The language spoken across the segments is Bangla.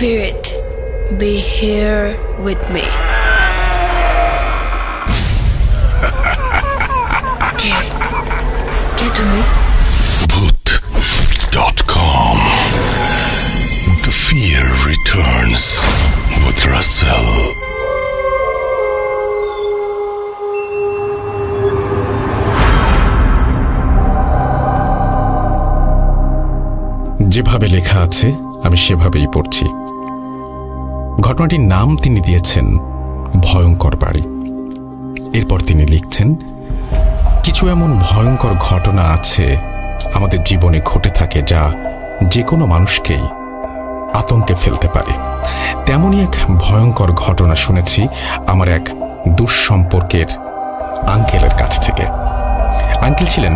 Spirit, be here with me. কে তুমি? Bhoot.com. The fear returns with Russell. যেভাবে লেখা আছে আমি সেভাবেই পড়ছি। ঘটনাটির নাম তিনি দিয়েছেন ভয়ঙ্কর বাড়ি। এরপর তিনি লিখছেন, কিছু এমন ভয়ঙ্কর ঘটনা আছে আমাদের জীবনে ঘটে থাকে যা যে কোনো মানুষকেই আতঙ্কে ফেলতে পারে। তেমনই এক ভয়ঙ্কর ঘটনা শুনেছি আমার এক দুঃসম্পর্কের আঙ্কেলের কাছ থেকে। আঙ্কেল ছিলেন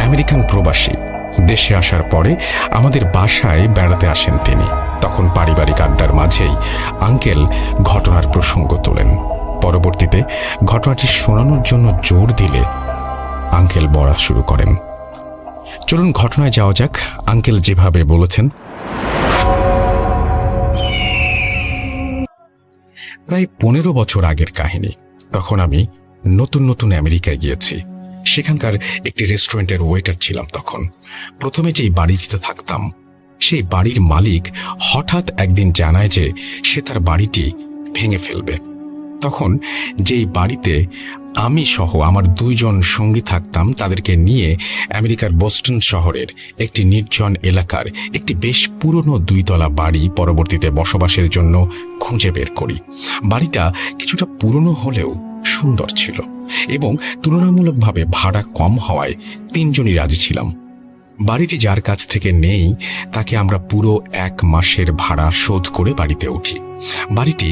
আমেরিকান প্রবাসী। দেশে আসার পরে আমাদের বাসায় বেড়াতে আসেন তিনি। তখন পারিবারিক আড্ডার মাঝেই আঙ্কেল ঘটনার প্রসঙ্গ তোলেন। পরবর্তীতে ঘটনাটি শোনানোর জন্য জোর দিলে আঙ্কেল বলা শুরু করেন। চলুন ঘটনায় যাওয়া যাক। আঙ্কেল যেভাবে বলেছেন, প্রায় 15 বছর আগের কাহিনী। তখন আমি নতুন নতুন আমেরিকায় গিয়েছি। সেখানকার একটি রেস্টুরেন্টের ওয়েটার ছিলাম তখন। প্রথমে যেই বাড়িতে থাকতাম সেই বাড়ির মালিক হঠাৎ একদিন জানায় যে সে তার বাড়িটি ভেঙে ফেলবে। তখন যেই বাড়িতে আমি সহ আমার 2 জন সঙ্গী থাকতাম তাদেরকে নিয়ে আমেরিকার বোস্টন শহরের একটি নির্জন এলাকার একটি বেশ পুরনো 2 তলা বাড়ি পরবর্তীতে বসবাসের জন্য খুঁজে বের করি। বাড়িটা কিছুটা পুরনো হলেও সুন্দর ছিল এবং তুলনামূলকভাবে ভাড়া কম হওয়ায় 3 জনই রাজি ছিলাম। বাড়িটি যার কাছ থেকে নেই তাকে আমরা পুরো 1 মাসের ভাড়া শোধ করে বাড়িতে উঠি। বাড়িটি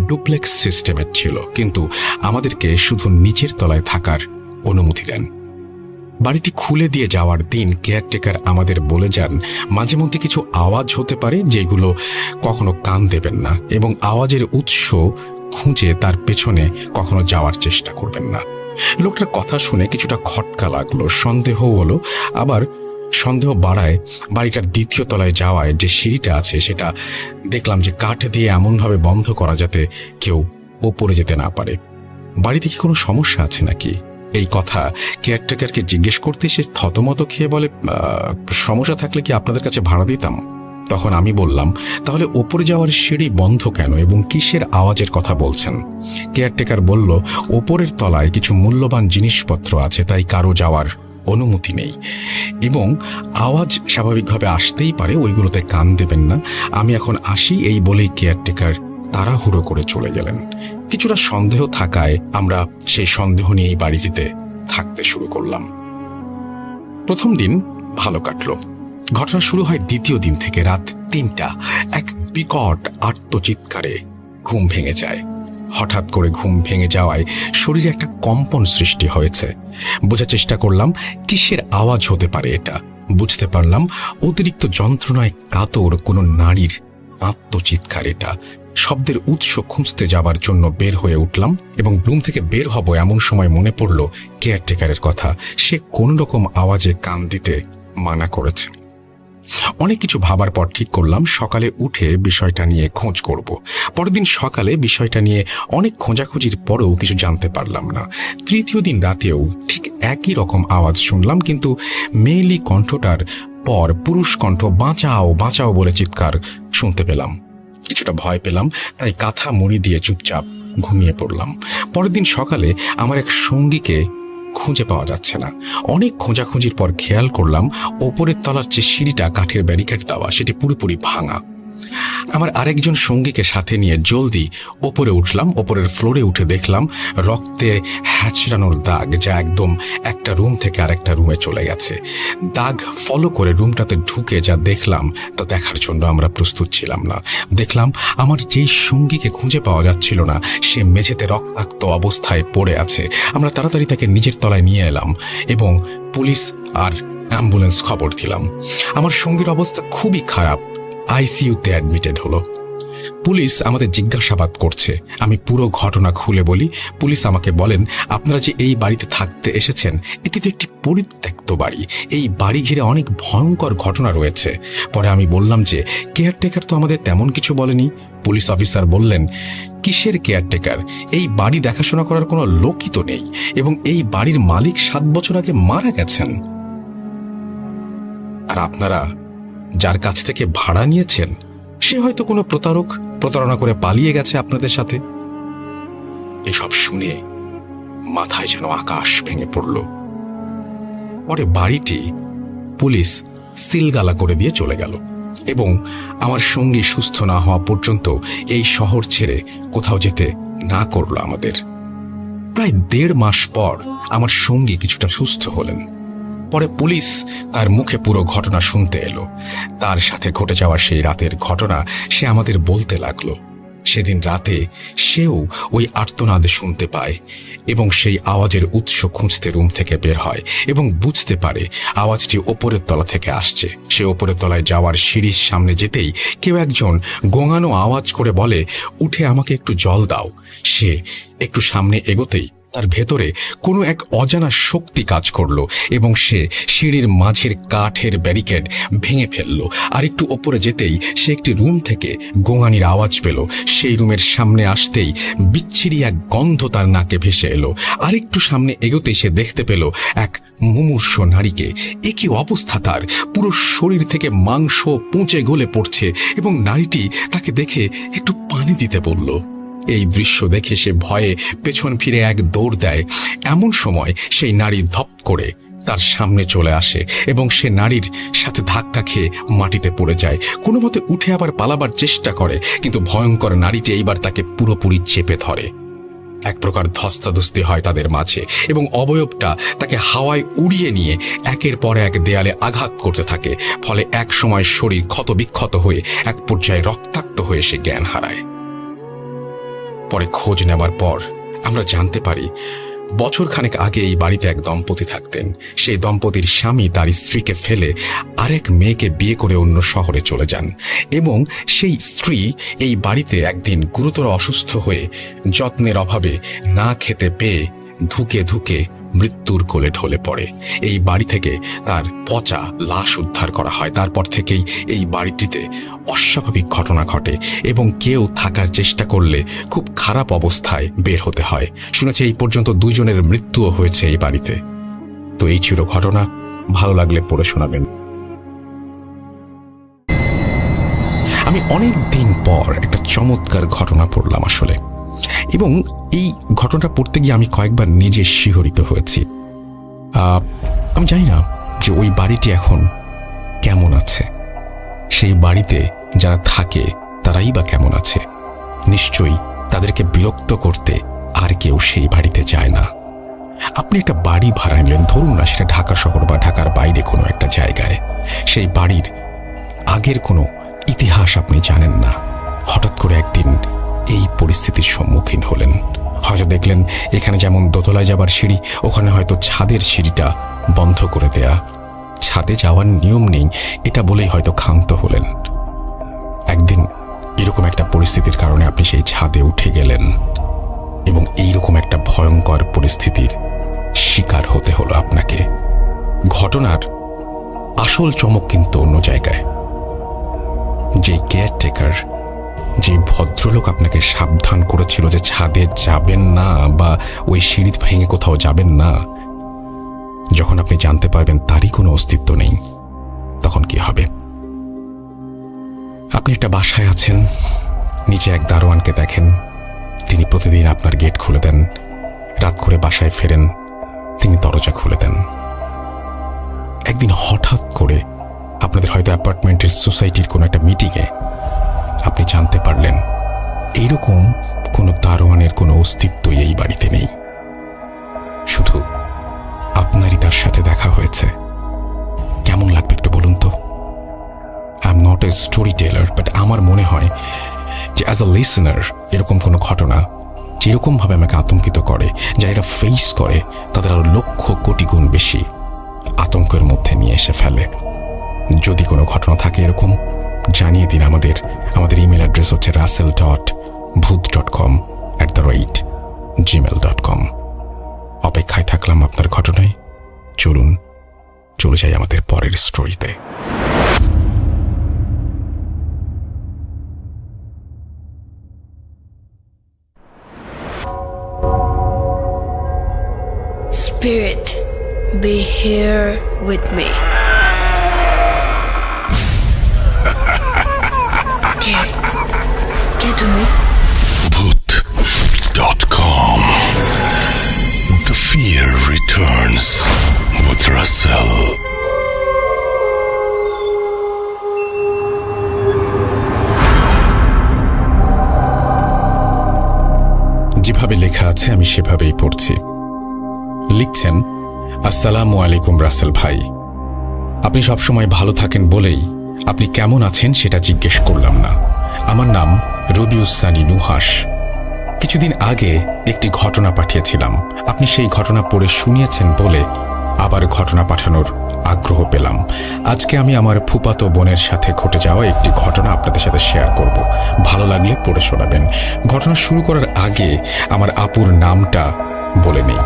ডুপ্লেক্স সিস্টেমের ছিল, কিন্তু আমাদেরকে শুধু নিচের তলায় থাকার অনুমতি দেন। বাড়িটি খুলে দিয়ে যাওয়ার দিন কেয়ারটেকার আমাদের বলে যান মাঝে মধ্যে কিছু আওয়াজ হতে পারে যেগুলো কখনো কান দেবেন না এবং আওয়াজের উৎস খুঁজে তার পেছনে কখনো যাওয়ার চেষ্টা করবেন না। লোকটার কথা শুনে কিছুটা খটকা লাগলো, সন্দেহ হলো। আবার সন্দেহ বাড়ায় বাড়িটার 2য় তলায় যাওয়ায় যে সিঁড়িটা আছে সেটা দেখলাম যে কাঠ দিয়ে এমনভাবে বন্ধ করা যাতে কেউ ওপরে যেতে না পারে। বাড়িতে কি কোনো সমস্যা আছে নাকি? এই কথা কেয়ারটেকারকে জিজ্ঞেস করতে সে থতমত খেয়ে বলে, সমস্যা থাকলে কি আপনাদের কাছে ভাড়া দিতাম? তখন আমি বললাম, তাহলে ওপরে যাওয়ার সিঁড়ি বন্ধ কেন এবং কিসের আওয়াজের কথা বলছেন? কেয়ারটেকার বলল, ওপরের তলায় কিছু মূল্যবান জিনিসপত্র আছে, তাই কারো যাওয়ার অনুমতি নেই এবং আওয়াজ স্বাভাবিকভাবে আসতেই পারে, ওইগুলোতে কান দেবেন না। আমি এখন আসি, এই বলেই কেয়ারটেকার তাড়াহুড়ো করে চলে গেলেন। কিছুটা সন্দেহ থাকায় আমরা সেই সন্দেহ নিয়ে এই বাড়িটিতে থাকতে শুরু করলাম। প্রথম দিন ভালো কাটলো। ঘটনা শুরু হয় 2য় দিন থেকে। রাত 3টা এক বিকট আর্তচিৎকারে ঘুম ভেঙে যায়। হঠাৎ করে ঘুম ভেঙে যাওয়ায় শরীরে একটা কম্পন সৃষ্টি হয়েছে। বোঝার চেষ্টা করলাম কিসের আওয়াজ হতে পারে এটা। বুঝতে পারলাম অতিরিক্ত যন্ত্রণায় কাতর কোনো নারীর আত্মচিৎকার এটা। শব্দের উৎস খুঁজতে যাবার জন্য বের হয়ে উঠলাম এবং রুম থেকে বের হব এমন সময় মনে পড়ল কেয়ারটেকারের কথা। সে কোন রকম আওয়াজে কান দিতে মানা করেছে। অনেক কিছু ভাবার পর ঠিক করলাম সকালে উঠে বিষয়টা নিয়ে খোঁজ করব। পরের দিন সকালে বিষয়টা নিয়ে অনেক খোঁজাখুঁজির পরেও কিছু জানতে পারলাম না। 3য় দিন রাতেও ঠিক একই রকম আওয়াজ শুনলাম, কিন্তু মেয়েলি কণ্ঠটার পর পুরুষ কণ্ঠ বাঁচাও বাঁচাও বলে চিৎকার শুনতে পেলাম। কিছুটা ভয় পেলাম, তাই কাঁথা মুড়ি দিয়ে চুপচাপ ঘুমিয়ে পড়লাম। পরের দিন সকালে আমার এক সঙ্গীকে খুঁজে পাওয়া যাচ্ছে না। অনেক খোঁজাখুঁজির পর খেয়াল করলাম ওপরের তলার যে সিঁড়িটা কাঠের ব্যারিকেড দেওয়া সেটি পুরোপুরি ভাঙা। আমার আরেকজন সঙ্গীকে সাথে নিয়ে জলদি ওপরে উঠলাম। ওপরের ফ্লোরে উঠে দেখলাম রক্তে হ্যাচড়ানোর দাগ, যা একদম একটা রুম থেকে আরেকটা রুমে চলে গেছে। দাগ ফলো করে রুমটাতে ঢুকে যা দেখলাম তা দেখার জন্য আমরা প্রস্তুত ছিলাম না। দেখলাম আমার যেই সঙ্গীকে খুঁজে পাওয়া যাচ্ছিল না সে মেঝেতে রক্তাক্ত অবস্থায় পড়ে আছে। আমরা তাড়াতাড়ি তাকে নিচের তলায় নিয়ে এলাম এবং পুলিশ আর অ্যাম্বুলেন্স খবর দিলাম। আমার সঙ্গীর অবস্থা খুবই খারাপ, আইসিইউতে অ্যাডমিটেড হলো। পুলিশ আমাদের জিজ্ঞাসাবাদ করছে। আমি পুরো ঘটনা খুলে বলি। পুলিশ আমাকে বলেন, আপনারা যে এই বাড়িতে থাকতে এসেছেন, এটি তো একটি পরিত্যক্ত বাড়ি। এই বাড়ি ঘিরে অনেক ভয়ঙ্কর ঘটনা রয়েছে। পরে আমি বললাম যে কেয়ারটেকার তো আমাদের তেমন কিছু বলেনি। পুলিশ অফিসার বললেন, কিসের কেয়ারটেকার? এই বাড়ি দেখাশোনা করার কোনো লোকই তো নেই, এবং এই বাড়ির মালিক 7 বছর আগে মারা গেছেন। আর আপনারা যার কাছ থেকে ভাড়া নিয়েছেন, সে হয়তো কোনো প্রতারণা করে পালিয়ে গেছে আপনাদের সাথে। এসব শুনে মাথায় যেন আকাশ ভেঙে পড়ল। পরে বাড়িটি পুলিশ সিলগালা করে দিয়ে চলে গেল, এবং আমার সঙ্গী সুস্থ না হওয়া পর্যন্ত এই শহর ছেড়ে কোথাও যেতে না করলো আমাদের। প্রায় 1.5 মাস পর আমার সঙ্গী কিছুটা সুস্থ হলেন। পরে পুলিশ তার মুখে পুরো ঘটনা শুনতে এলো। তার সাথে ঘটে যাওয়া সেই রাতের ঘটনা সে আমাদের বলতে লাগলো। সেদিন রাতে সেও ওই আর্তনাদ শুনতে পায়, এবং সেই আওয়াজের উৎস খুঁজতে রুম থেকে বের হয় এবং বুঝতে পারে আওয়াজটি ওপরের তলা থেকে আসছে। সে ওপরের তলায় যাওয়ার সিঁড়ির সামনে যেতেই কেউ একজন গোঙানো আওয়াজ করে বলে, উঠে আমাকে একটু জল দাও। সে একটু সামনে এগোতেই তার ভেতরে কোনো এক অজানা শক্তি কাজ করলো, এবং সে সিঁড়ির মাঝের কাঠের ব্যারিকেড ভেঙে ফেলল। আর একটু ওপরে যেতেই সে একটি রুম থেকে গোঙানির আওয়াজ পেল। সেই রুমের সামনে আসতেই বিচ্ছিরি এক গন্ধ তার নাকে ভেসে এলো। আর একটু সামনে এগোতেই সে দেখতে পেল এক মুমূর্ষ নারীকে। এ কি অবস্থা তার! পুরো শরীর থেকে মাংস পচে গলে পড়ছে, এবং নারীটি তাকে দেখে একটু পানি দিতে বলল। এই দৃশ্য দেখে সে ভয়ে পেছন ফিরে এক দৌড় দেয়। এমন সময় সেই নারী ধপ করে তার সামনে চলে আসে, এবং সে নারীর সাথে ধাক্কা খেয়ে মাটিতে পড়ে যায়। কোনো মতে উঠে আবার পালাবার চেষ্টা করে, কিন্তু ভয়ঙ্কর নারীটি এইবার তাকে পুরোপুরি চেপে ধরে। এক প্রকার ধস্তাধস্তি হয় তাদের মাঝে, এবং অবয়বটা তাকে হাওয়ায় উড়িয়ে নিয়ে একের পর এক দেয়ালে আঘাত করতে থাকে। ফলে এক সময় শরীর ক্ষতবিক্ষত হয়ে এক পর্যায়ে রক্তাক্ত হয়ে সে জ্ঞান হারায়। পরে খোঁজ নেওয়ার পর আমরা জানতে পারি, বছরখানেক আগে এই বাড়িতে এক দম্পতি থাকতেন। সেই দম্পতির স্বামী তার স্ত্রীকে ফেলে আরেক মেয়েকে বিয়ে করে অন্য শহরে চলে যান, এবং সেই স্ত্রী এই বাড়িতে একদিন গুরুতর অসুস্থ হয়ে যত্নের অভাবে না খেতে পেয়ে ধুকে ধুকে মৃত্যুর কোলে ঢলে পড়ে। এই বাড়ি থেকে তার পচা লাশ উদ্ধার করা হয়। তারপর থেকেই এই বাড়িটিতে অস্বাভাবিক ঘটনা ঘটে, এবং কেউ থাকার চেষ্টা করলে খুব খারাপ অবস্থায় বের হতে হয়। শুনেছি এই পর্যন্ত 2 জনের মৃত্যুও হয়েছে এই বাড়িতে। তো এই ছিল ঘটনা। ভালো লাগলে পড়ে শোনাবেন। আমি অনেক দিন পর একটা চমৎকার ঘটনা পড়লাম আসলে, এবং এই ঘটনাটা পড়তে গিয়ে আমি কয়েকবার নিজে শিহরিত হয়েছি। আমি জানি না যে ওই বাড়িটি এখন কেমন আছে, সেই বাড়িতে যারা থাকে তারাই বা কেমন আছে। নিশ্চয়ই তাদেরকে বিরক্ত করতে আর কেউ সেই বাড়িতে যায় না। আপনি একটা বাড়ি ভাড়া নিলেন, ধরুন না সেটা ঢাকা শহর বা ঢাকার বাইরে কোনো একটা জায়গায়। সেই বাড়ির আগের কোনো ইতিহাস আপনি জানেন না। হঠাৎ করে একদিন এই পরিস্থিতির সম্মুখীন হলেন। হয়তো দেখলেন এখানে যেমন দোতলায় যাবার সিঁড়ি, ওখানে হয়তো ছাদের সিঁড়িটা বন্ধ করে দেয়া। ছাদে যাওয়ার নিয়ম নেই এটা বলেই হয়তো ক্ষান্ত হলেন। একদিন এরকম একটা পরিস্থিতির কারণে আপনি সেই ছাদে উঠে গেলেন, এবং এইরকম একটা ভয়ঙ্কর পরিস্থিতির শিকার হতে হলো আপনাকে। ঘটনার আসল চমক কিন্তু অন্য জায়গায়। যে কেয়ারটেকার, যে ভদ্রলোক আপনাকে সাবধান করেছিল যে ছাদে যাবেন না বা ওই সিঁড়ি ভেঙে কোথাও যাবেন না, যখন আপনি জানতে পারবেন তারই কোনো অস্তিত্ব নেই, তখন কি হবে? আপনি একটা বাসায় আছেন, নিচে এক দারোয়ানকে দেখেন, তিনি প্রতিদিন আপনার গেট খুলে দেন। রাত করে বাসায় ফেরেন, তিনি দরজা খুলে দেন। একদিন হঠাৎ করে আপনাদের হয়তো অ্যাপার্টমেন্টের সোসাইটির কোনো একটা মিটিংয়ে আপনি জানতে পারলেন এইরকম কোনো দারোয়ানের কোনো অস্তিত্বই এই বাড়িতে নেই, শুধু আপনারই তার সাথে দেখা হয়েছে। কেমন লাগবে একটু বলুন তো? I am not a story teller, but আমার মনে হয় যে অ্যাজ আ লিসনার এরকম কোনো ঘটনা যেরকমভাবে আমাকে আতঙ্কিত করে, যারা এটা ফেস করে তাদের আরো লক্ষ কোটি গুণ বেশি আতঙ্কের মধ্যে নিয়ে এসে ফেলে। যদি কোনো ঘটনা থাকে এরকম, জানিয়ে দিন। আমাদের ইমেল অ্যাড্রেস হচ্ছে russell.booth.com@gmail.com। অপেক্ষায় থাকলাম আপনার ঘটনায়। চলুন চলে যাই আমাদের পরের স্টোরিতে। Spirit, be here with me. কে তুমি? Booth.com. The fear returns with Russell. যেভাবে লেখা আছে আমি সেভাবেই পড়ছি। লিখছেন, আসসালামু আলাইকুম রাসেল ভাই, আপনি সবসময় ভালো থাকেন বলেই আপনি কেমন আছেন সেটা জিজ্ঞেস করলাম না। আমার নাম রবিউস সানি নুহাস। কিছুদিন আগে একটি ঘটনা পাঠিয়েছিলাম, আপনি সেই ঘটনা পড়ে শুনিয়েছেন বলে আবার ঘটনা পাঠানোর আগ্রহ পেলাম। আজকে আমি আমার ফুপাতো বোনের সাথে ঘটে যাওয়া একটি ঘটনা আপনাদের সাথে শেয়ার করব। ভালো লাগলে পড়ে শোনাবেন। ঘটনা শুরু করার আগে আমার আপুর নামটা বলে নেই।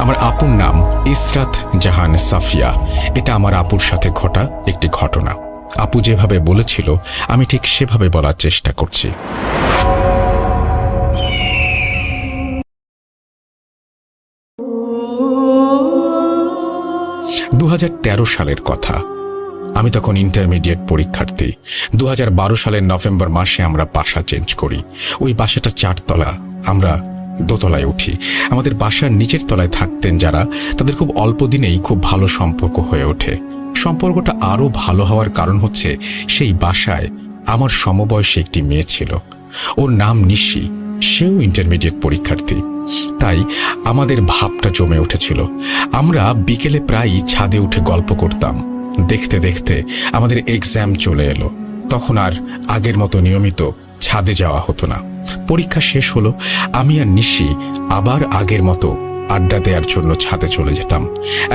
আমার আপুর নাম ইসরাত জাহান সাফিয়া। এটা আমার আপুর সাথে ঘটা একটি ঘটনা। আপু যেভাবে বলেছিল আমি ঠিক সেভাবে বলার চেষ্টা করছি। সালের কথা। আমি তখন ইন্টারমিডিয়েট পরীক্ষার্থী। 2012 সালের নভেম্বর মাসে আমরা বাসা চেঞ্জ করি। ওই বাসাটা 4 তলা, আমরা দোতলায় উঠি। আমাদের বাসার নিচের তলায় থাকতেন যারা, তাদের খুব অল্প দিনেই খুব ভালো সম্পর্ক হয়ে ওঠে। সম্পর্কটা আরো ভালো হওয়ার কারণ হচ্ছে সেই বাসায় আমার সমবয়সী একটি মেয়ে ছিল। ওর নাম নিশি, সেও ইন্টারমিডিয়েট পরীক্ষার্থী। তাই আমাদের ভাবটা জমে উঠেছিল। আমরা বিকেলে প্রায়ই ছাদে উঠে গল্প করতাম। দেখতে দেখতে আমাদের এক্সাম চলে এলো। তখন আর আগের মতো নিয়মিত ছাদে যাওয়া হতো না। পরীক্ষা শেষ হলো, আমি আর নিশি আবার আগের মতো আড্ডা দেওয়ার জন্য ছাদে চলে যেতাম।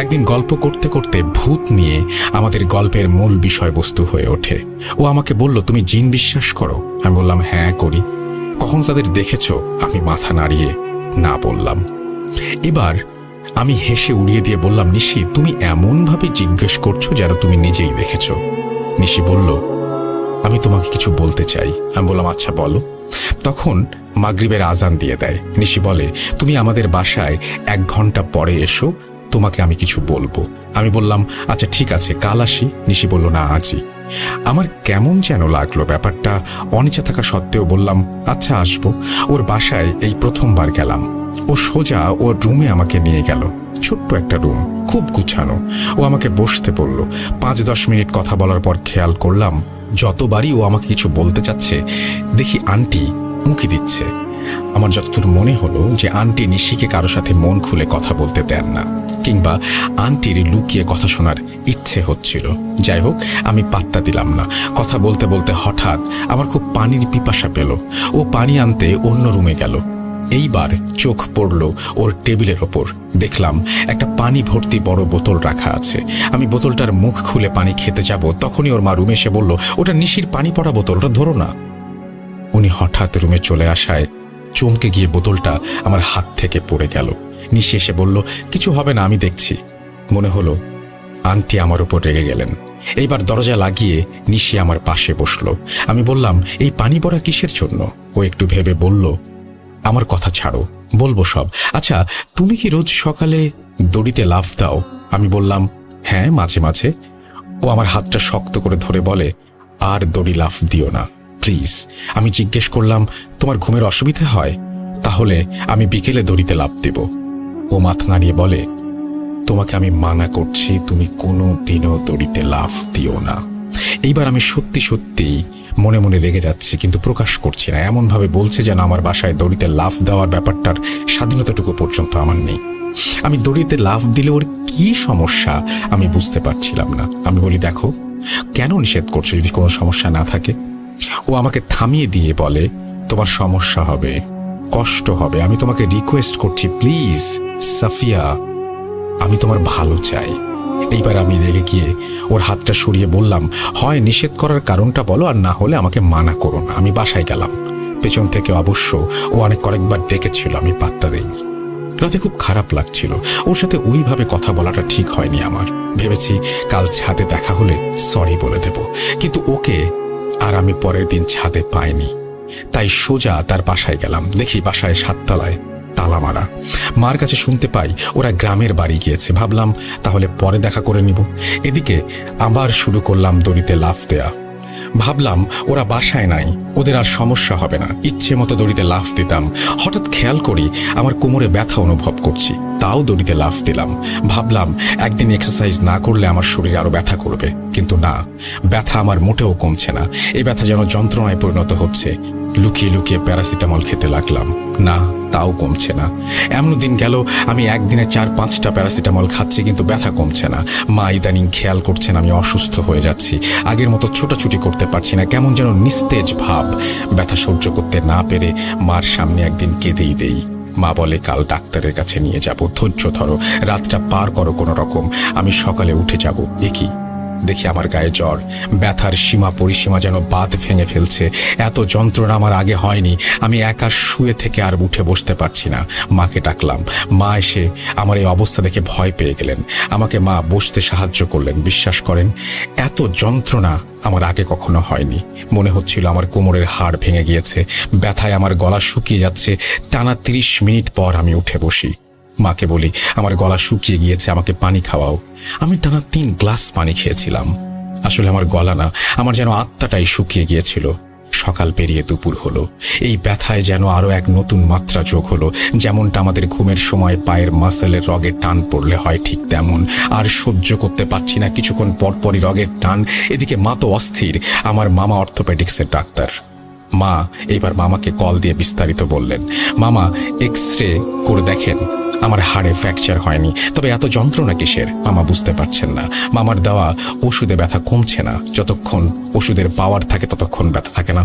একদিন গল্প করতে করতে ভূত নিয়ে আমাদের গল্পের মূল বিষয়বস্তু হয়ে ওঠে। ও আমাকে বলল, তুমি জিন বিশ্বাস করো? আমি বললাম, হ্যাঁ করি। কখন তাদের দেখেছো? আমি মাথা নাড়িয়ে না বললাম। এবার আমি হেসে উড়িয়ে দিয়ে বললাম, নিশি তুমি এমনভাবে জিজ্ঞেস করছো যেন তুমি নিজেই দেখেছো। নিশি বলল, আমি তোমাকে কিছু বলতে চাই। আমি বললাম, আচ্ছা বলো। তখন মাগরিবের আজান দিয়ে দেয়। নিশি বলে, তুমি আমাদের বাসায় 1 ঘন্টা পরে এসো, তোমাকে আমি কিছু বলবো। আমি বললাম, আচ্ছা ঠিক আছে, কাল আসি। নিশি বলল, না আজই। আমার কেমন যেন লাগলো ব্যাপারটা। অনিচ্ছা থাকা সত্ত্বেও বললাম, আচ্ছা আসবো। ওর বাসায় এই প্রথমবার গেলাম। ও সোজা ওর রুমে আমাকে নিয়ে গেল। ছোট্ট একটা রুম, খুব গুছানো। ও আমাকে বসতে বলল। 5-10 মিনিট কথা বলার পর খেয়াল করলাম যতবারই ও আমাকে কিছু বলতে চাচ্ছে দেখি আন্টি উঁকি দিচ্ছে। আমার যতদূর মনে হলো যে আন্টি নিশিকে কারো সাথে মন খুলে কথা বলতে দেন না, কিংবা আন্টির লুকিয়ে কথা শোনার ইচ্ছে হচ্ছিল। যাই হোক, আমি পাত্তা দিলাম না। কথা বলতে বলতে হঠাৎ আমার খুব পানির পিপাসা পেল। ও পানি আনতে অন্য রুমে গেল। এইবার চোখ পড়ল ওর টেবিলের ওপর। দেখলাম একটা পানি ভর্তি বড় বোতল রাখা আছে। আমি বোতলটার মুখ খুলে পানি খেতে যাব, তখনই ওর মা রুমে এসে বলল, ওটা নিশির পানি পড়া বোতল, ওটা ধরো না। উনি হঠাৎ রুমে চলে আসায় চমকে গিয়ে বোতলটা আমার হাত থেকে পড়ে গেল। নিশি এসে বলল, কিছু হবে না, আমি দেখছি। মনে হলো আন্টি আমার উপর রেগে গেলেন। এইবার দরজা লাগিয়ে নিশি আমার পাশে বসলো। আমি বললাম, এই পানি পড়া কিসের জন্য? ও একটু ভেবে বলল, আমার কথা ছাড়ো, বলবো সব। আচ্ছা, তুমি কি রোজ সকালে দড়িতে লাফ দাও? আমি বললাম, হ্যাঁ মাঝে মাঝে। ও আমার হাতটা শক্ত করে ধরে বলে, আর দড়ি লাফ দিও না প্লিজ। আমি জিজ্ঞেস করলাম, তোমার ঘুমের অসুবিধা হয়? তাহলে আমি বিকেলে দড়িতে লাফ দেব। ও মাথা নাড়িয়ে বলে, তোমাকে আমি মানা করছি, তুমি কোনো দিনও দড়িতে লাফ দিও না। এইবার আমি সত্যি সত্যি মনে মনে রেগে যাচ্ছি, কিন্তু প্রকাশ করছি না। এমন ভাবে বলছে যেন আমার বাসায় দড়িতে লাফ দেওয়ার ব্যাপারটার স্বাধীনতাটুকু পর্যন্ত আমার নেই। আমি দড়িতে লাফ দিলে ওর কি সমস্যা আমি বুঝতে পারছিলাম না। আমি বলি, দেখো কেন নিষেধ করছো যদি কোনো সমস্যা না থাকে? ও আমাকে থামিয়ে দিয়ে বলে, তোমার সমস্যা হবে, কষ্ট হবে। আমি তোমাকে রিকোয়েস্ট করছি প্লিজ সাফিয়া, আমি তোমার ভালো চাই। এইবার আমি রেগে গিয়ে ওর হাতটা সরিয়ে বললাম, হয় নিষেধ করার কারণটা বলো, আর না হলে আমাকে মানা করো না। আমি বাসায় গেলাম। পেছন থেকে অবশ্য ও কয়েকবার ডেকেছিল, আমি পাত্তা দেইনি। রাতে খুব খারাপ লাগছিল। ওর সাথে ওইভাবে কথা বলাটা ঠিক হয়নি আমার। ভেবেছি কাল ছাদে দেখা হলে সরি বলে দেব, কিন্তু ওকে আর আমি পরের দিন ছাদে পাইনি। তাই সোজা তার বাসায় গেলাম। দেখি বাসায় 7 তলায় তালা মারা। মার কাছে শুনতে পাই ওরা গ্রামের বাড়ি গিয়েছে। ভাবলাম তাহলে পরে দেখা করে নিব। এদিকে আবার শুরু করলাম দড়িতে লাফ দেয়া। ভাবলাম ওরা বাসায় নাই, ওদের আর সমস্যা হবে না। ইচ্ছে মতো দড়িতে লাফ দিতাম। হঠাৎ খেয়াল করি আমার কোমরে ব্যথা অনুভব করছি, তাও দড়িতে লাফ দিলাম। ভাবলাম একদিন এক্সারসাইজ না করলে আমার শরীরে আরো ব্যথা করবে, কিন্তু না, ব্যথা আমার মোটেও কমছে না। এই ব্যথা যেন যন্ত্রণায় পরিণত হচ্ছে। লুকিয়ে লুকিয়ে প্যারাসিটামল খেতে লাগলাম, না, তাও কমছে না। এমন দিন গেল আমি একদিনে 4-5টা প্যারাসিটামল খাচ্ছি, কিন্তু ব্যথা কমছে না। মা ইদানিং খেয়াল করছেন আমি অসুস্থ হয়ে যাচ্ছি। আগের মতো ছোটাছুটি করতে পারছি না, কেমন যেন নিস্তেজ ভাব। ব্যথা সহ্য করতে না পেরে মার সামনে একদিন কেঁদেই দেই। মা বলে কাল ডাক্তারের কাছে নিয়ে যাব, ধৈর্য ধরো, রাতটা পার করো কোনো রকম, আমি সকালে উঠে যাব। একই দেখি আমার গায়ে জ্বর, ব্যথার সীমা পরিসীমা যেন বাঁধ ভেঙে ফেলছে। এত যন্ত্রণা আমার আগে হয়নি। আমি একা শুয়ে থেকে আর উঠে বসতে পারছি না। মাকে ডাকলাম। মা এসে আমার এই অবস্থা দেখে ভয় পেয়ে গেলেন। আমাকে মা বসতে সাহায্য করলেন। বিশ্বাস করেন, এত যন্ত্রণা আমার আগে কখনো হয়নি। মনে হচ্ছিল আমার কোমরের হাড় ভেঙে গিয়েছে। ব্যথায় আমার গলা শুকিয়ে যাচ্ছে। টানা 30 মিনিট পর আমি উঠে বসি। মাকে বলি আমার গলা শুকিয়ে গিয়েছে, আমাকে পানি খাওয়াও। আমি টানা 3 গ্লাস পানি খেয়েছিলাম। আসলে আমার গলা না, আমার যেন আত্মাটাই শুকিয়ে গিয়েছিল। সকাল পেরিয়ে দুপুর হলো। এই ব্যথায় যেন আরো এক নতুন মাত্রা যোগ হলো। যেমনটা আমাদের ঘুমের সময় পায়ের মাসেলের রগের টান পড়লে হয়, ঠিক তেমন। আর সহ্য করতে পারছি না, কিছুক্ষণ পরপরই রগের টান। এদিকে মা তো অস্থির। আমার মামা অর্থোপেডিক্সের ডাক্তার। মা এবার মামাকে কল দিয়ে বিস্তারিত বললেন। মামা এক্স-রে করে দেখেন আমার হাড়ে ফ্র্যাকচার হয়নি, তবে এত যন্ত্রণা কিসের মামা বুঝতে পারছেন না। মামার দেওয়া ওষুধে ব্যথা কমছে না। যতক্ষণ ওষুধের পাওয়ার থাকে ততক্ষণ ব্যথা থাকে না।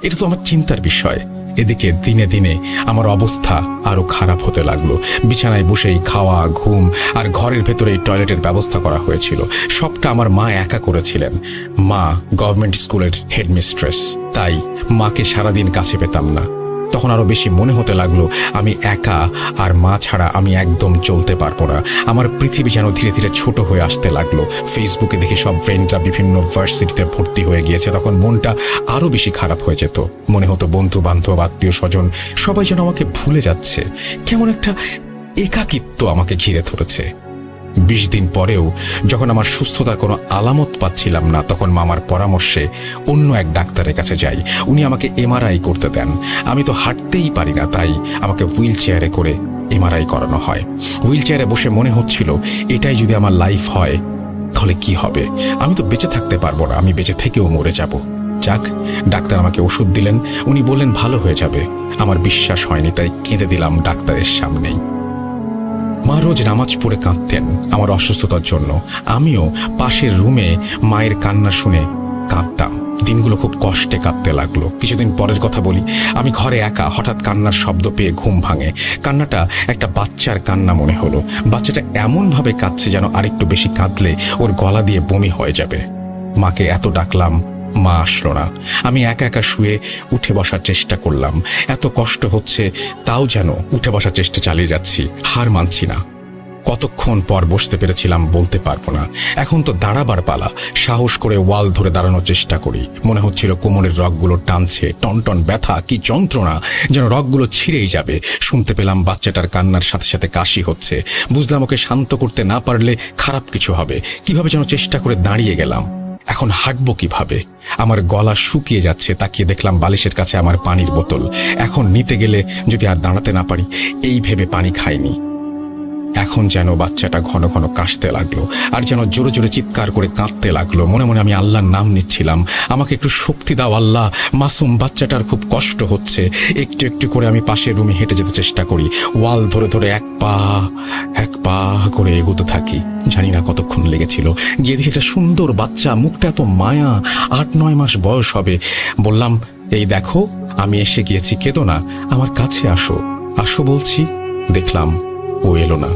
এটা তো আমার চিন্তার বিষয়। এদিকে দিনে দিনে আমার অবস্থা আরো খারাপ হতে লাগলো। বিছানায় বসেই খাওয়া, ঘুম আর ঘরের ভেতরেই টয়লেটের ব্যবস্থা করা হয়েছিল। সবটা আমার মা একা করেছিলেন। মা গভর্নমেন্ট স্কুলের হেডমিস্ট্রেস, তাই মাকে সারাদিন কাছে পেতাম না। তখন আরো বেশি মনে হতে লাগলো আমি একা, আর মা ছাড়া আমি একদম চলতে পারবো না। আমার পৃথিবী যেন ধীরে ধীরে ছোট হয়ে আসতে লাগলো। ফেসবুকে দেখে সব ফ্রেন্ডরা বিভিন্ন ভার্সিটিতে ভর্তি হয়ে গিয়েছে। তখন মনটা আরো বেশি খারাপ হয়ে যেত। মনে হতো বন্ধু বান্ধব, আত্মীয় স্বজন সবাই যেন আমাকে ভুলে যাচ্ছে। কেমন একটা একাকিত্ব আমাকে ঘিরে ধরেছে। 20 দিন পরেও যখন আমার সুস্থতার কোনো আলামত পাচ্ছিলাম না, তখন মামার পরামর্শে অন্য এক ডাক্তারের কাছে যাই। উনি আমাকে এমআরআই করতে দেন। আমি তো হাঁটতেই পারি না, তাই আমাকে হুইল চেয়ারে করে এমআরআই করানো হয়। হুইল চেয়ারে বসে মনে হচ্ছিল এটাই যদি আমার লাইফ হয় তাহলে কি হবে। আমি তো বেঁচে থাকতে পারবো না, আমি বেঁচে থেকেও মরে যাব। যাক, ডাক্তার আমাকে ওষুধ দিলেন। উনি বললেন ভালো হয়ে যাবে। আমার বিশ্বাস হয়নি, তাই কেঁদে দিলাম ডাক্তারের সামনেই। মা রোজ নামাজ পড়ে কাঁদতেন আমার অসুস্থতার জন্য। আমিও পাশের রুমে মায়ের কান্না শুনে কাঁদতাম। দিনগুলো খুব কষ্টে কাঁদতে লাগলো। কিছুদিন পরের কথা বলি। আমি ঘরে একা, হঠাৎ কান্নার শব্দ পেয়ে ঘুম ভাঙে। কান্নাটা একটা বাচ্চার কান্না মনে হলো। বাচ্চাটা এমনভাবে কাঁদছে যেন আরেকটু বেশি কাঁদলে ওর গলা দিয়ে বমি হয়ে যাবে। মাকে এত ডাকলাম, মা আসলো না। আমি একা একা শুয়ে উঠে বসার চেষ্টা করলাম। এত কষ্ট হচ্ছে, তাও যেন উঠে বসার চেষ্টা চালিয়ে যাচ্ছি, হার মানছি না। কতক্ষণ পর বসতে পেরেছিলাম বলতে পারবো না। এখন তো দাঁড়াবার পালা। সাহস করে ওয়াল ধরে দাঁড়ানোর চেষ্টা করি। মনে হচ্ছিল কোমরের রগগুলো টানছে। টনটন ব্যথা, কি যন্ত্রণা, যেন রগগুলো ছিঁড়েই যাবে। শুনতে পেলাম বাচ্চাটার কান্নার সাথে সাথে কাশি হচ্ছে। বুঝলাম ওকে শান্ত করতে না পারলে খারাপ কিছু হবে। কিভাবে যেন চেষ্টা করে দাঁড়িয়ে গেলাম। এখন হাঁটবো কিভাবে? আমার গলা শুকিয়ে যাচ্ছে। তাকিয়ে দেখলাম বালিশের কাছে আমার পানির বোতল। এখন নিতে গেলে যদি আর দাঁড়াতে না পারি, এই ভেবে পানি খাইনি। এখন যেন বাচ্চাটা ঘন ঘন কাশতে লাগলো, আর যেন জোরে জোরে চিৎকার করে কাঁদতে লাগলো। মনে মনে আমি আল্লাহর নাম নিচ্ছিলাম, আমাকে একটু শক্তি দাও আল্লাহ, মাসুম বাচ্চাটার খুব কষ্ট হচ্ছে। একটু একটু করে আমি পাশের রুমে হেঁটে যেতে চেষ্টা করি। ওয়াল ধরে ধরে এক পা করে এগোতে থাকি। জানি না কতক্ষণ লেগেছিল। গিয়ে দেখি একটা সুন্দর বাচ্চা, মুখটা এত মায়া, 8-9 মাস বয়স হবে। বললাম, এই দেখো আমি এসে গিয়েছি, কেঁদো না, আমার কাছে আসো। আসো বলছি। দেখলাম ও এলো না।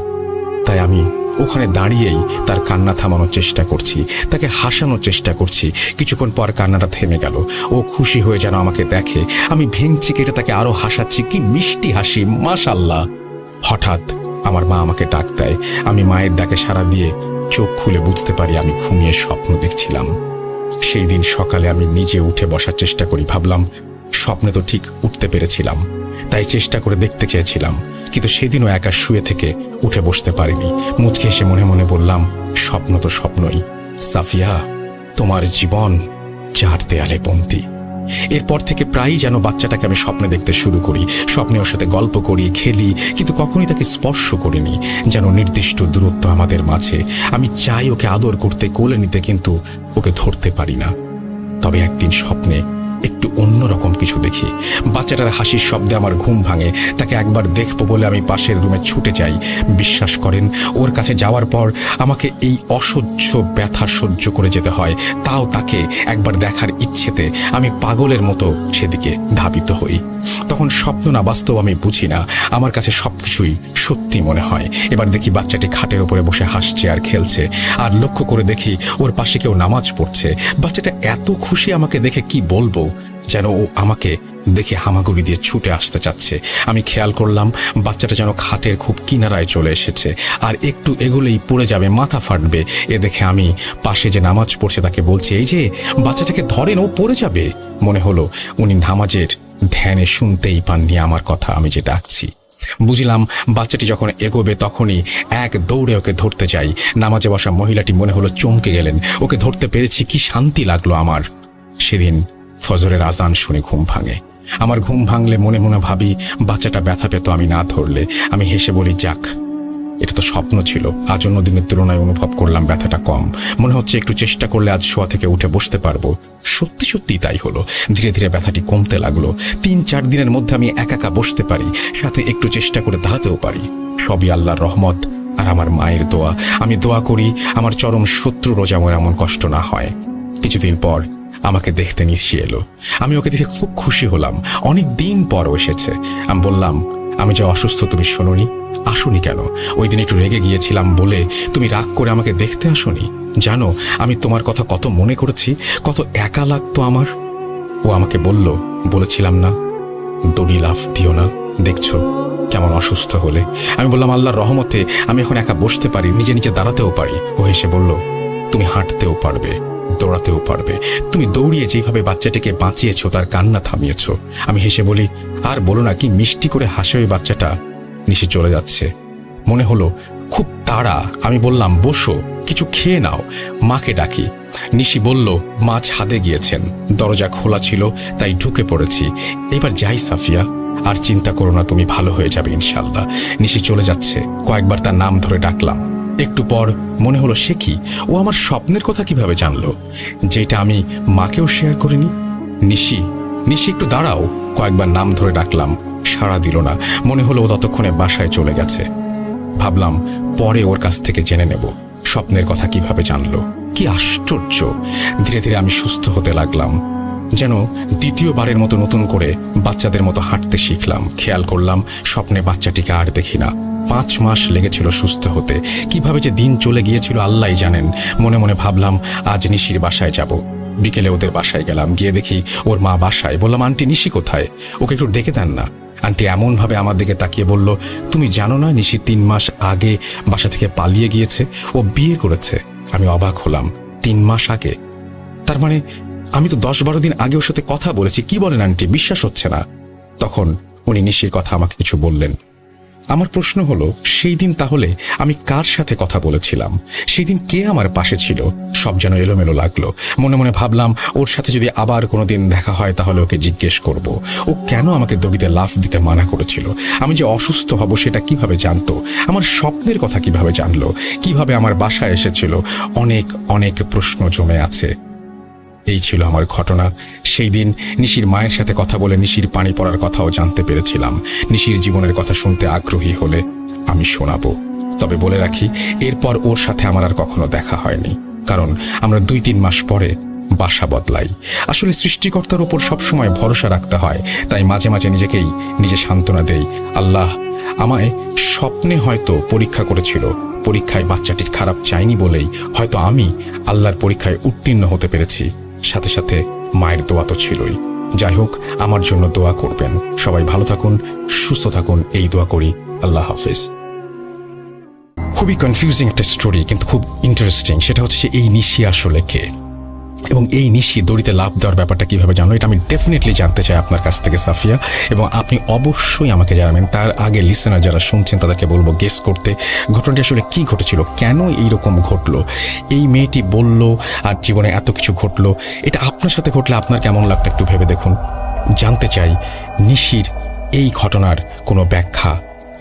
তাই আমি ওখানে দাঁড়িয়েই তার কান্না থামানোর চেষ্টা করছি, তাকে হাসানোর চেষ্টা করছি। কিছুক্ষণ পর কান্নাটা থেমে গেল। ও খুশি হয়ে যেন আমাকে দেখে। আমি ভেঙচি কেটে তাকে আরো হাসাচ্ছি। কি মিষ্টি হাসি, মাশাআল্লাহ। হঠাৎ আমার মা আমাকে ডাক দেয়। আমি মায়ের ডাকে সাড়া দিয়ে চোখ খুলে বুঝতে পারি আমি ঘুমিয়ে স্বপ্ন দেখছিলাম। সেই দিন সকালে আমি নিজে উঠে বসার চেষ্টা করি। ভাবলাম স্বপ্নে তো ঠিক উঠতে পেরেছিলাম, তাই চেষ্টা করে দেখতে চেয়েছিলাম, কিন্তু সেদিনও একা শুয়ে থেকে উঠে বসতে পারিনি। মুচকে এসে মনে মনে বললাম, স্বপ্ন তো স্বপ্নই। সাফিয়া, তোমার জীবন 4 দেয়ালে বন্দী। এরপর থেকে প্রায়ই যেন বাচ্চাটাকে আমি স্বপ্নে দেখতে শুরু করি। স্বপ্নে ওর সাথে গল্প করি, খেলি, কিন্তু কখনোই তাকে স্পর্শ করিনি। যেন নির্দিষ্ট দূরত্ব আমাদের মাঝে। আমি চাই ওকে আদর করতে, কোলে নিতে, কিন্তু ওকে ধরতে পারি না। তবে একদিন স্বপ্নে একটু অন্যরকম কিছু দেখি। বাচ্চাটার হাসির শব্দে আমার ঘুম ভাঙে। তাকে একবার দেখবো বলে আমি পাশের রুমে ছুটে যাই। বিশ্বাস করেন, ওর কাছে যাওয়ার পর আমাকে এই অসহ্য ব্যথা সহ্য করে যেতে হয়। তাও তাকে একবার দেখার ইচ্ছেতে আমি পাগলের মতো সেদিকে ধাবিত হই। তখন স্বপ্ন না বাস্তব আমি বুঝি না। আমার কাছে সবকিছুই সত্যি মনে হয়। এবার দেখি বাচ্চাটি খাটের উপরে বসে হাসছে আর খেলছে। আর লক্ষ্য করে দেখি ওর পাশে কেউ নামাজ পড়ছে। বাচ্চাটা এত খুশি আমাকে দেখে, কি বলবো, যেন ও আমাকে দেখে হামাগুড়ি দিয়ে ছুটে আসতে চাচ্ছে। আমি খেয়াল করলাম বাচ্চাটা যেন খাটের খুব কিনারায় চলে এসেছে, আর একটু এগুলেই পড়ে যাবে, মাথা ফাটবে। এ দেখে আমি পাশে যে নামাজ পড়ছে তাকে বলছি, এই যে বাচ্চাটাকে ধরেন, ও পড়ে যাবে। মনে হলো উনি নামাজের ধ্যানে শুনতেই পাননি আমার কথা, আমি যে ডাকছি। বুঝলাম বাচ্চাটি যখন এগোবে তখনই এক দৌড়ে ওকে ধরতে যাই। নামাজে বসা মহিলাটি মনে হলো চমকে গেলেন। ওকে ধরতে পেরেছি, কি শান্তি লাগলো আমার। সেদিন ফজরের আজান শুনে ঘুম ভাঙে। আমার ঘুম ভাঙলে মনে মনে ভাবি, বাচ্চাটা ব্যথা পেত আমি না ধরলে। আমি হেসে বলি, যাক, এটা তো স্বপ্ন ছিল। আজ অন্য দিনের তুলনায় অনুভব করলাম ব্যথাটা কম। মনে হচ্ছে একটু চেষ্টা করলে আজ শোয়া থেকে উঠে বসতে পারবো। সত্যি সত্যি তাই হলো। ধীরে ধীরে ব্যথাটি কমতে লাগলো। 3-4 দিনের মধ্যে আমি একা বসতে পারি, সাথে একটু চেষ্টা করে দাঁড়াতেও পারি। সবই আল্লাহর রহমত আর আমার মায়ের দোয়া। আমি দোয়া করি আমার চরম শত্রুরও যেমন এমন কষ্ট না হয়। কিছুদিন পর আমাকে দেখতে নিশি এলো। আমি ওকে দেখে খুব খুশি হলাম। অনেক দিন পর এসেছে। আমি বললাম, আমি যে অসুস্থ তুমি শোনোনি? আসোনি কেন? ওই দিন একটু রেগে গিয়েছিলাম বলে তুমি রাগ করে আমাকে দেখতে আসোনি? জানো আমি তোমার কথা কত মনে করেছি, কত একা লাগতো আমার। ও আমাকে বলেছিলাম না, দড়ি লাফ দিও না, দেখছো কেমন অসুস্থ হলে। আমি বললাম, আল্লাহর রহমতে আমি এখন একা বসতে পারি, নিজে নিজে দাঁড়াতেও পারি। ও হেসে বলল, তুমি হাঁটতেও পারবে, দৌড়াতেও পারবে। তুমি দৌড়িয়ে যেভাবে বাচ্চাটিকে বাঁচিয়েছো, তার কান্না থামিয়েছো। আমি হেসে বলি, আর বলো না, কি মিষ্টি করে হাসে ওই বাচ্চাটা। নিশি চলে যাচ্ছে। মনে হলো খুব তাড়া। আমি বললাম, বসো, কিছু খেয়ে নাও, মাকে ডাকি। নিশি বলল, মা ছাদে গিয়েছেন, দরজা খোলা ছিল তাই ঢুকে পড়েছি। এবার যাই সাফিয়া, আর চিন্তা করো না, তুমি ভালো হয়ে যাবে ইনশাল্লাহ। নিশি চলে যাচ্ছে। কয়েকবার তার নাম ধরে ডাকলাম। একটু পর মনে হলো, সে কি, ও আমার স্বপ্নের কথা কিভাবে জানলো, যেটা আমি মাকেও শেয়ার করিনি। নিশি, নিশি একটু দাঁড়াও। কয়েকবার নাম ধরে ডাকলাম, সাড়া দিল না। মনে হলো ও ততক্ষণে বাসায় চলে গেছে। ভাবলাম পরে ওর কাছ থেকে জেনে নেব স্বপ্নের কথা কিভাবে জানলো। কি আশ্চর্য! ধীরে ধীরে আমি সুস্থ হতে লাগলাম। যেন দ্বিতীয়বারের মতো নতুন করে বাচ্চাদের মতো হাঁটতে শিখলাম। খেয়াল করলাম স্বপ্নে বাচ্চাটিকে আর দেখি না। 5 মাস লেগেছিল সুস্থ হতে। কিভাবে যে দিন চলে গিয়েছিল আল্লাহই জানেন। মনে মনে ভাবলাম আজ নিশির বাসায় যাব। বিকেলে ওদের বাসায় গেলাম। গিয়ে দেখি ওর মা বাসায়। বললাম, আন্টি নিশি কোথায়? ওকে একটু ডেকে দেন না। আন্টি এমন ভাবে আমার দিকে তাকিয়ে বলল, তুমি জানো না নিশি 3 মাস আগে বাসা থেকে পালিয়ে গিয়েছে, ও বিয়ে করেছে। আমি অবাক হলাম। 3 মাস আগে? তার মানে আমি তো 10-12 দিন আগে ওর সাথে কথা বলেছি। কি বলেন আন্টি, বিশ্বাস হচ্ছে না। তখন উনি নিশির কথা আমাকে কিছু বললেন। আমার প্রশ্ন হলো, সেই দিন তাহলে আমি কার সাথে কথা বলেছিলাম? সেই দিন কে আমার পাশে ছিল? সব যেন এলোমেলো লাগলো। মনে মনে ভাবলাম, ওর সাথে যদি আবার কোনোদিন দেখা হয় তাহলে ওকে জিজ্ঞেস করব, ও কেন আমাকে দড়িতে লাফ দিতে মানা করেছিল। আমি যে অসুস্থ হব সেটা কিভাবে জানতো? আমার স্বপ্নের কথা কিভাবে জানলো? কিভাবে আমার বাসায় এসেছিল? অনেক অনেক প্রশ্ন জমে আছে। এই ছিল আমার ঘটনা। সেই দিন নিশির মায়ের সাথে কথা বলে নিশির পানি পড়ার কথাও জানতে পেরেছিলাম। নিশির জীবনের কথা শুনতে আগ্রহী হলে আমি শোনাবো। তবে বলে রাখি, এরপর ওর সাথে আমার আর কখনো দেখা হয়নি, কারণ আমরা 2-3 মাস পরে বাসা বদলাই। আসলে সৃষ্টিকর্তার উপর সবসময় ভরসা রাখতে হয়, তাই মাঝে মাঝে নিজে সান্ত্বনা দেই, আল্লাহ আমায় স্বপ্নে হয়তো পরীক্ষা করেছিল, পরীক্ষায় বাচ্চাটির খারাপ চাইনি বলেই হয়তো আমি আল্লাহর পরীক্ষায় উত্তীর্ণ হতে পেরেছি। সাথে সাথে মায়ের দোয়া তো ছিলই। যাই হোক, আমার জন্য দোয়া করবেন। সবাই ভালো থাকুন, সুস্থ থাকুন, এই দোয়া করি। আল্লাহ হাফেজ। খুবই কনফিউজিং একটা স্টোরি, কিন্তু খুব ইন্টারেস্টিং। সেটা হচ্ছে এই নিশি আসলে কে, এবং এই নিশি দড়িতে লাভ দেওয়ার ব্যাপারটা কিভাবে জানলো, এটা আমি ডেফিনেটলি জানতে চাই আপনার কাছ থেকে সাফিয়া, এবং আপনি অবশ্যই আমাকে জানাবেন। তার আগে লিসেনার যারা শুনছেন তাদেরকে বলবো গেস করতে ঘটনাটি আসলে কি ঘটেছিল, কেন এইরকম ঘটলো, এই মেয়েটি বলল আর জীবনে এত কিছু ঘটলো। এটা আপনার সাথে ঘটলে আপনার কেমন লাগতো একটু ভেবে দেখুন। জানতে চাই নিশির এই ঘটনার কোনো ব্যাখ্যা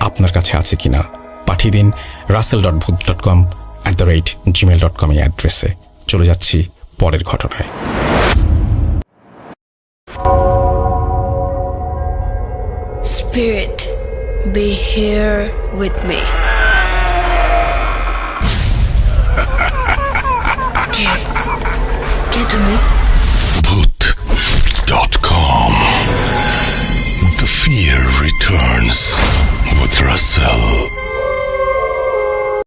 আপনার কাছে আছে কিনা। পাঠিয়ে দিন russell.bhuth.com@gmail.com এই অ্যাড্রেসে। চলে যাচ্ছি পরের ঘটনায়। Spirit, be here with me.